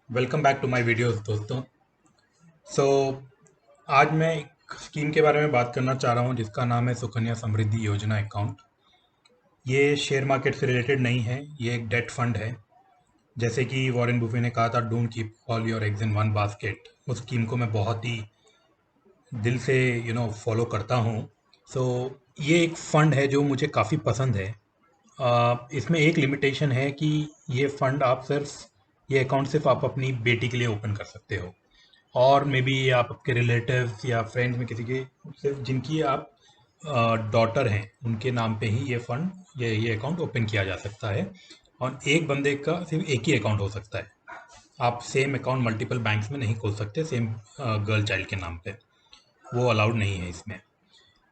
Welcome back to my videos दोस्तों। सो आज मैं एक स्कीम के बारे में बात करना चाह रहा हूँ जिसका नाम है सुकन्या समृद्धि योजना अकाउंट। ये शेयर मार्केट से रिलेटेड नहीं है, ये एक डेट फंड है। जैसे कि वॉरेन बुफे ने कहा था, don't keep all your eggs in one basket. उस स्कीम को मैं बहुत ही दिल से फॉलो करता हूँ। सो ये एक फ़ंड है जो मुझे काफ़ी पसंद है। इसमें एक लिमिटेशन है कि ये फ़ंड आप सिर्फ ये अकाउंट सिर्फ आप अपनी बेटी के लिए ओपन कर सकते हो, और मे बी आप आपके रिलेटिव्स या फ्रेंड्स में किसी के सिर्फ जिनकी आप डॉटर हैं उनके नाम पे ही ये फंड ये अकाउंट ओपन किया जा सकता है। और एक बंदे का सिर्फ एक ही अकाउंट हो सकता है। आप सेम अकाउंट मल्टीपल बैंक्स में नहीं खोल सकते सेम गर्ल चाइल्ड के नाम पे। वो अलाउड नहीं है इसमें।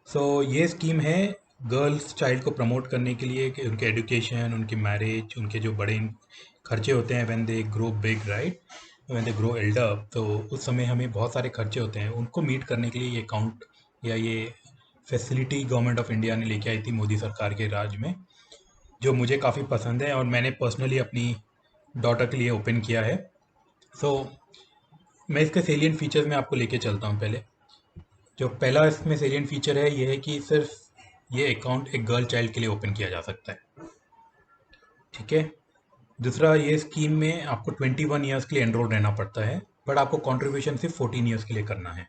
सो ये स्कीम है गर्ल्स चाइल्ड को प्रमोट करने के लिए कि उनके एजुकेशन, उनकी मैरिज, उनके जो बड़े खर्चे होते हैं when they grow big, right, when they grow Elder, तो उस समय हमें बहुत सारे खर्चे होते हैं, उनको मीट करने के लिए ये अकाउंट या ये फैसिलिटी गवर्नमेंट ऑफ इंडिया ने लेके आई थी मोदी सरकार के राज में, जो मुझे काफ़ी पसंद है और मैंने पर्सनली अपनी डॉटर के लिए ओपन किया है। सो मैं इसके सेलियंट फीचर्स में आपको लेके चलता हूँ। पहले जो पहला इसमें सेलियंट फीचर है ये है कि सिर्फ ये अकाउंट एक गर्ल चाइल्ड के लिए ओपन किया जा सकता है। ठीक है। दूसरा, ये स्कीम में आपको 21 ईयर्स के लिए एनरोल रहना पड़ता है, बट आपको कंट्रीब्यूशन सिर्फ 14 ईयर्स के लिए करना है।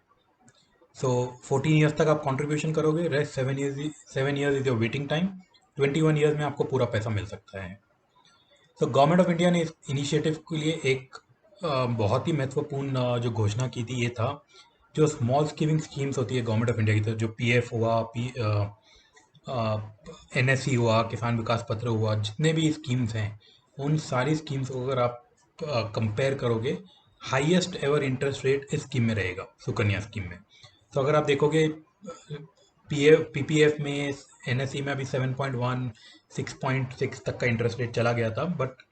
सो 14 ईयर्स तक आप कंट्रीब्यूशन करोगे, rest 7 years is your waiting time. 21 years में आपको पूरा पैसा मिल सकता है। तो गवर्नमेंट ऑफ इंडिया ने इस इनिशिएटिव के लिए एक बहुत ही महत्वपूर्ण जो घोषणा की थी ये था, जो स्मॉल स्कीमिंग स्कीम्स होती है गवर्नमेंट ऑफ इंडिया की तरफ, जो पीएफ हुआ, एनएससी हुआ, किसान विकास पत्र हुआ, जितने भी स्कीम्स हैं उन सारी स्कीम्स को अगर आप कंपेयर करोगे, हाईएस्ट एवर इंटरेस्ट रेट इस स्कीम में रहेगा, सुकन्या स्कीम में। तो अगर आप देखोगे पीएफ पीपीएफ में, एनएससी में अभी 7.1 6.6 तक का इंटरेस्ट रेट चला गया था, बट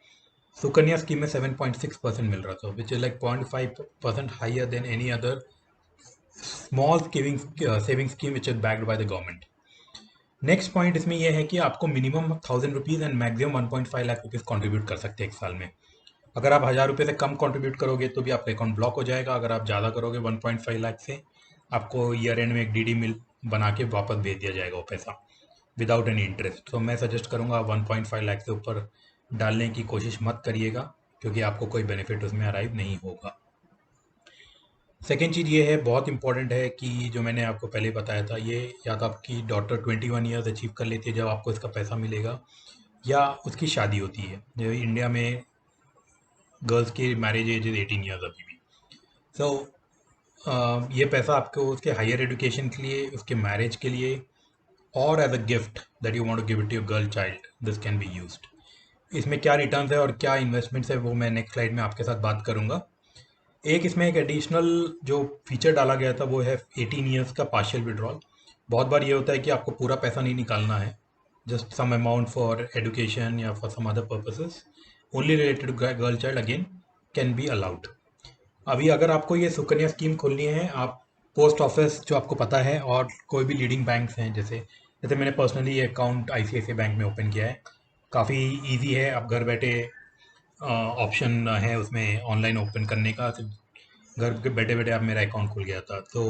सुकन्या स्कीम में 7.6% मिल रहा था, which is like 0.5% higher than any other small saving scheme which is backed by the government. Next point इसमें यह है कि आपको minimum 1000 rupees and maximum 1.5 lakh rupees contribute कर सकते हैं एक साल में। अगर आप 1000 रुपये से कम कॉन्ट्रीब्यूट करोगे तो भी आपका अकाउंट ब्लॉक हो जाएगा। अगर आप ज़्यादा करोगे 1.5 लाख से, आपको ईयर एंड में एक डीडी मिल बना के वापस भेज दिया जाएगा वो पैसा विदाउट एनी इंटरेस्ट। तो मैं सजेस्ट करूँगा 1.5 लाख से ऊपर डालने की कोशिश मत करिएगा, क्योंकि आपको कोई बेनिफिट उसमें अराइव नहीं होगा। सेकेंड चीज़ ये है, बहुत इंपॉर्टेंट है, कि जो मैंने आपको पहले बताया था, ये या तो आपकी डॉटर 21 ईयर्स अचीव कर लेती है जब आपको इसका पैसा मिलेगा, या उसकी शादी होती है। जो इंडिया में गर्ल्स की मैरिज एज इज़ 18 ईयर्स अभी भी। सो ये पैसा आपको उसके हायर एजुकेशन के लिए, उसके मैरिज के लिए, और as a gift that you want to give it to your girl child, this can be used. इसमें क्या रिटर्न्स है और क्या इन्वेस्टमेंट्स है वो मैं नेक्स्ट स्लाइड में आपके साथ बात करूंगा। एक इसमें एक एडिशनल जो फीचर डाला गया था वो है 18 ईयर्स का पार्शियल विड्रॉल। बहुत बार ये होता है कि आपको पूरा पैसा नहीं निकालना है, just some amount for education या for some other purposes only related to girl child, again can be allowed. अभी अगर आपको ये सुकन्या स्कीम खोलनी है, आप पोस्ट ऑफिस जो आपको पता है और कोई भी लीडिंग बैंक्स हैं, जैसे जैसे मैंने पर्सनली ये अकाउंट आईसीआईसीआई बैंक में ओपन किया है। काफ़ी इजी है, आप घर बैठे ऑप्शन है उसमें ऑनलाइन ओपन करने का, तो घर के बैठे बैठे आप मेरा अकाउंट खुल गया था। तो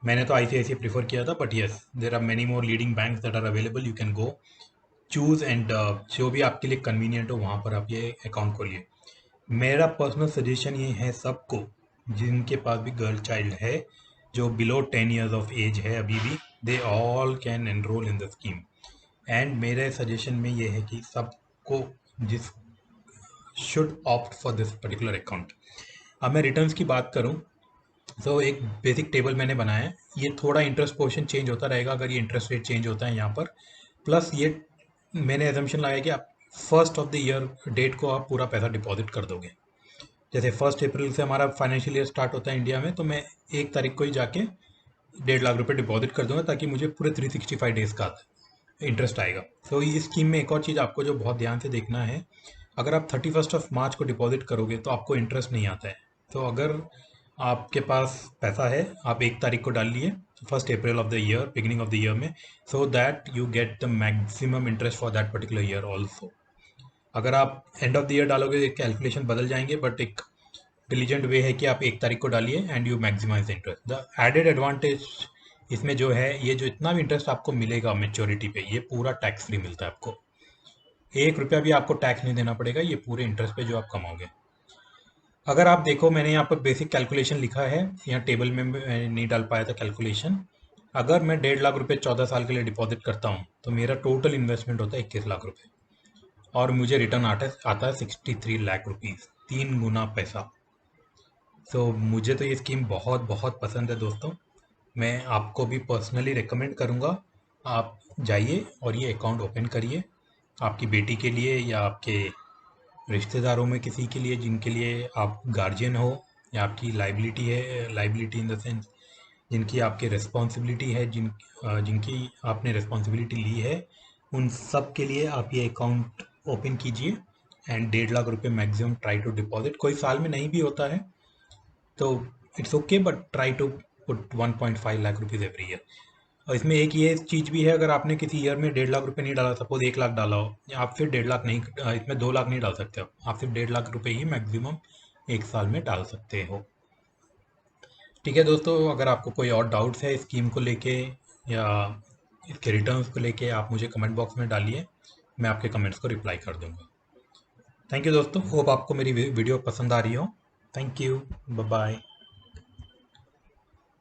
मैंने तो आईसीआईसीआई प्रीफर किया था, but yes, there are many more leading banks that are available, you can go choose and जो भी आपके लिए कन्वीनियंट हो वहाँ पर आप ये अकाउंट खोलिए। मेरा पर्सनल सजेशन ये है सबको जिनके पास भी गर्ल चाइल्ड है, जो बिलो 10 ईयर्स ऑफ एज है अभी भी, they all can enrol in the scheme. And मेरे सजेशन में ये है कि सबको जिस should opt for this particular account. अब मैं रिटर्न्स की बात करूं, तो एक बेसिक टेबल मैंने बनाया है। ये थोड़ा इंटरेस्ट पोर्शन चेंज होता रहेगा अगर ये इंटरेस्ट रेट चेंज होता है यहाँ पर। प्लस ये मैंने एजम्पशन लगाया कि आप first of the year date को आप पूरा पैसा डिपॉजिट कर दोगे। जैसे 1 अप्रैल से हमारा फाइनेंशियल ईयर स्टार्ट होता है इंडिया में, तो मैं 1 तारीख को ही जाके 1.5 लाख रुपए डिपॉजिट कर दूंगा, ताकि मुझे पूरे 365 डेज का इंटरेस्ट आएगा। तो इस स्कीम में एक और चीज़ आपको जो बहुत ध्यान से देखना है, अगर आप 31 मार्च को डिपॉजिट करोगे तो आपको इंटरेस्ट नहीं आता है। तो अगर आपके पास पैसा है, आप 1 तारीख को डाल लिए 1 April of the year, beginning of the year में, so that you get the maximum interest for that particular year also. अगर आप एंड ऑफ द ईयर डालोगे कैलकुलेशन बदल जाएंगे, बट एक इंटेलिजेंट वे है कि आप 1 तारीख को डालिए and you maximize interest. The added advantage इसमें जो है, ये जो इतना भी इंटरेस्ट आपको मिलेगा मेच्योरिटी पे, ये पूरा टैक्स फ्री मिलता है आपको। 1 रुपया भी आपको टैक्स नहीं देना पड़ेगा, ये पूरे इंटरेस्ट पे जो आप कमाओगे। अगर आप देखो, मैंने यहाँ पर बेसिक कैलकुलेशन लिखा है, यहाँ टेबल में मैं नहीं डाल पाया था कैलकुलेशन। अगर मैं 1.5 लाख रुपए 14 साल के लिए डिपॉजिट करता हूँ तो मेरा टोटल इन्वेस्टमेंट होता है 21 लाख रुपए, और मुझे रिटर्न आता है 63 लाख रुपीज़, 3 गुना पैसा। तो मुझे तो ये स्कीम बहुत बहुत पसंद है दोस्तों। मैं आपको भी पर्सनली रिकमेंड करूँगा, आप जाइए और ये अकाउंट ओपन करिए, आपकी बेटी के लिए या आपके रिश्तेदारों में किसी के लिए जिनके लिए आप गार्जियन हो, या आपकी लाइबिलिटी है, लाइबिलिटी इन द सेंस जिनकी आपकी रिस्पॉन्सिबिलिटी है, जिनकी आपने रिस्पॉन्सिबिलिटी ली है, उन सब के लिए आप ये अकाउंट ओपन कीजिए। एंड 1.5 लाख रुपए मैक्सिमम ट्राई टू डिपॉजिट, कोई साल में नहीं भी होता है तो it's okay, but try to put 1.5 lakh rupees every year. और इसमें एक ये चीज़ भी है, अगर आपने किसी ईयर में 1.5 लाख रुपए नहीं डाला, सपोज 1 लाख डाला हो, आप फिर 1.5 लाख नहीं, इसमें 2 लाख नहीं डाल सकते हो, आप सिर्फ 1.5 लाख रुपए ही मैक्सिमम 1 साल में डाल सकते हो। ठीक है दोस्तों, अगर आपको कोई और डाउट्स है स्कीम को लेके या इसके रिटर्न्स को लेके, आप मुझे कमेंट बॉक्स में डालिए, मैं आपके कमेंट्स को रिप्लाई कर दूंगा। थैंक यू दोस्तों, होप आपको मेरी वीडियो पसंद आ रही हो। Thank you, bye bye.